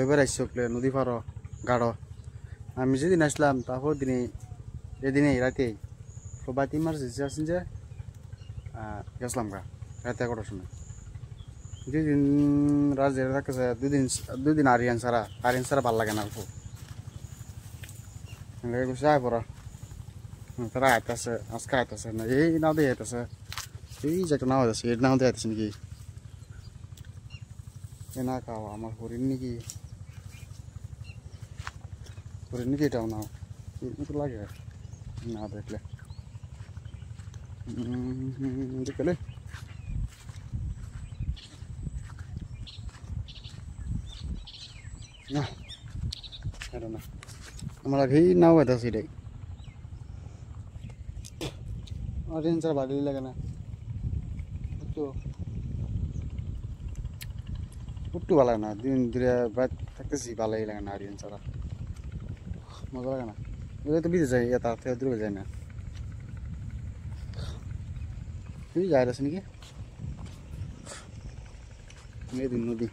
বেড়াইছি নদী পাড়ো গাঢ় আমি যেদিন আসলাম তারপর দিনে এদিনে রাতেই বাতি ইমার্জেন্সি আসছেন যে গেছিলাম গা রাতে 11টার সময় দুদিন রাজের রাখছে দুদিন আরিয়ান ছাড়া ভাল লাগে না অল্প যায় পড়া তারা আইতেছে আজকে আইতেছে না এই নাও দিয়ে আইতেছে এই যে একটা নাও আছে এই নাও দিয়ে আইতেছে নাকি এ না খাওয়া আমার হরিণ নাকি এটাও নাও তো লাগে না দেখলে দেখলে না এটা না আমার আগেই নাও আইতেছে এটাই অরেঞ্জ ছাড়া ভালোই লাগে না একটু ভালো লাগে না দিন ধরে বাইরে থাকতেছি ভালোই লাগে না অরেঞ্জ ছাড়া মজা লাগে না এগুলো তো বিদে যায় তার থেকে দূরে যায় না তুই যাই আছে নাকি নদী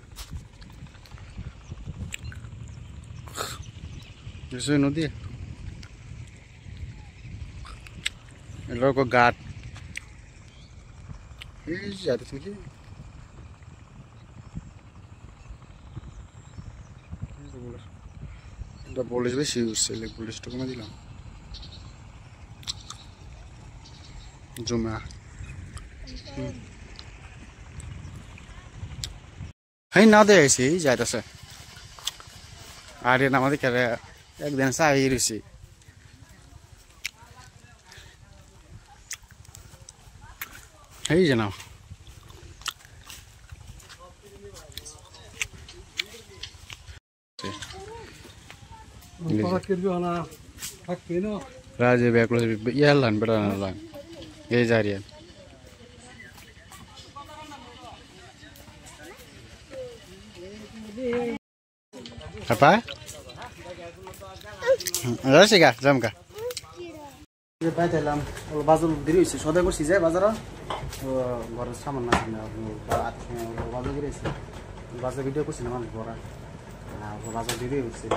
নদী এগুলো ঘাট এই যাইতেছে নাকি পুলিশ বেশি উঠছে পুলিশটা কমে দিলাম জমা হ্যাঁ না দেখছি যাইতেছে আর আমাদের খেলে একদিন চাই রয়েছি এই যে না Raja beklo ya lan berana lan ya jarian apa Raja ka jam ka ये पाते लाम और बाजार दिरी से सौदा को सीजे बाजार तो घर सामान ना है बाजार दिरी से बाजार वीडियो को सिनेमा में बोरा वो बाजार दिरी से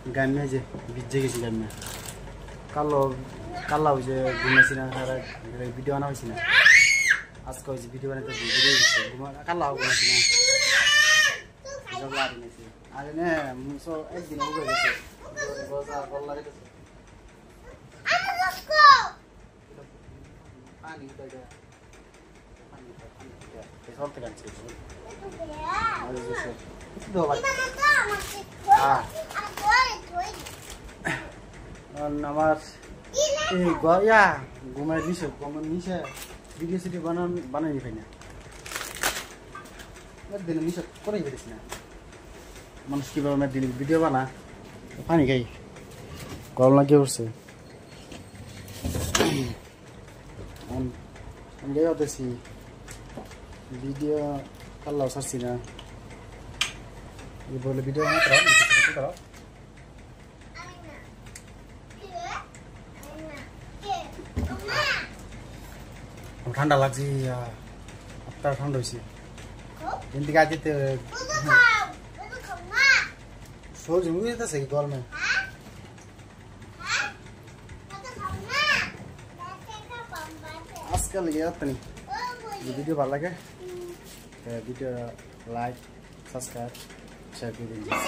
गान में जे बीजे के गान में काला हो जे घूमने से ना सारा वीडियो आना होसी ना आज का इस वीडियो बनाते वीडियो से काला हो घूमने से ना जब ला रही से आज ने मुझे एक दिन हो गया से बाजार बोल रहे थे पानी उतर गया ये सब तरह से दो भाई नमाज ये गोया घुमाई नीचे वीडियो सिटी बनाने नहीं पाइना मैं दिन नीचे कौन ही बेचना मनुष्य की बात मैं दिन वीडियो बना पानी गई कॉल लगे उससे हम ले आते सी वीडियो कल लाओ सर सीना ये बोले वीडियो ना करो ठंडा लग जी अब तक ठंड होती है इंतज़ार आती तो सो जरूरी था सही कॉल में आजकल ये आता नहीं ये वीडियो भाला के वीडियो लाइक सब्सक्राइब शेयर कर दीजिए